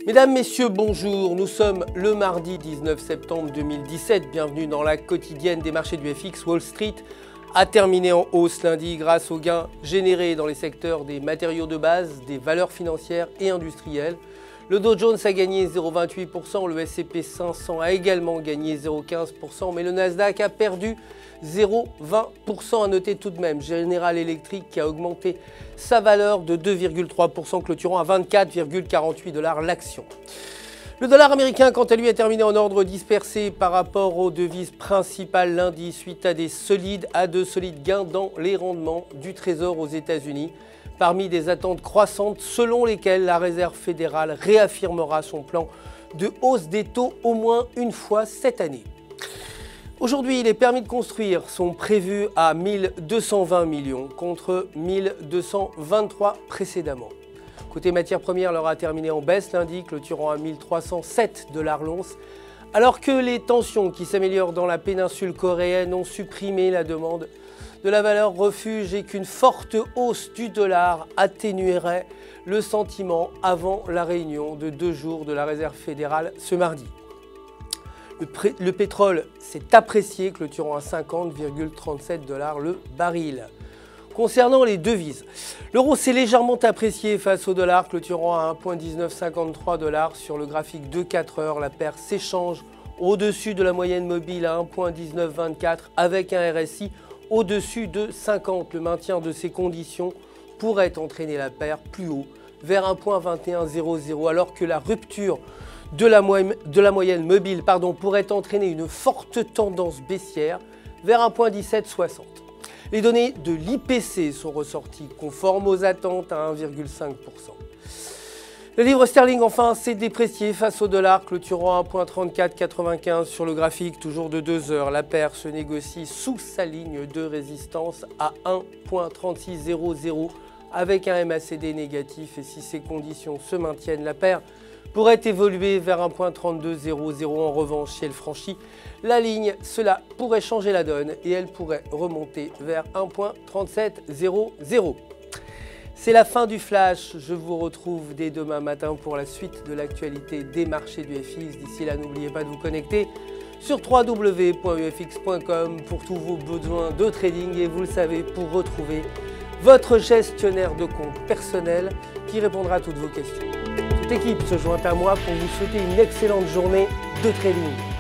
Mesdames, Messieurs, bonjour. Nous sommes le mardi 19 septembre 2017. Bienvenue dans la quotidienne des marchés du FX. Wall Street a terminé en hausse lundi grâce aux gains générés dans les secteurs des matériaux de base, des valeurs financières et industrielles. Le Dow Jones a gagné 0,28%, le S&P 500 a également gagné 0,15%, mais le Nasdaq a perdu 0,20%. À noter tout de même General Electric qui a augmenté sa valeur de 2,3%, clôturant à 24,48$ l'action. Le dollar américain, quant à lui, a terminé en ordre dispersé par rapport aux devises principales lundi suite à de solides gains dans les rendements du Trésor aux États-Unis, parmi des attentes croissantes selon lesquelles la Réserve fédérale réaffirmera son plan de hausse des taux au moins une fois cette année. Aujourd'hui, les permis de construire sont prévus à 1220 millions contre 1223 précédemment. Côté matières premières, l'or a terminé en baisse lundi, clôturant à 1307$ l'once, alors que les tensions qui s'améliorent dans la péninsule coréenne ont supprimé la demande de la valeur refuge et qu'une forte hausse du dollar atténuerait le sentiment avant la réunion de 2 jours de la Réserve fédérale ce mardi. Le pétrole s'est apprécié, clôturant à 50,37$ le baril. Concernant les devises, l'euro s'est légèrement apprécié face au dollar, clôturant à 1,1953$ sur le graphique de 4 heures. La paire s'échange au-dessus de la moyenne mobile à 1,1924 avec un RSI au-dessus de 50. Le maintien de ces conditions pourrait entraîner la paire plus haut vers 1,2100 alors que la rupture de la moyenne mobile pourrait entraîner une forte tendance baissière vers 1,1760. Les données de l'IPC sont ressorties conformes aux attentes à 1,5%. Le livre sterling enfin s'est déprécié face au dollar, clôturant à 1,3495 sur le graphique toujours de 2 heures. La paire se négocie sous sa ligne de résistance à 1,3600 avec un MACD négatif et si ces conditions se maintiennent, la paire pourrait évoluer vers 1,3200. En revanche, si elle franchit la ligne, cela pourrait changer la donne et elle pourrait remonter vers 1,3700. C'est la fin du flash. Je vous retrouve dès demain matin pour la suite de l'actualité des marchés du FX. D'ici là, n'oubliez pas de vous connecter sur www.ufx.com pour tous vos besoins de trading et vous le savez, pour retrouver votre gestionnaire de compte personnel qui répondra à toutes vos questions. Toute l'équipe se joint à moi pour vous souhaiter une excellente journée de trading.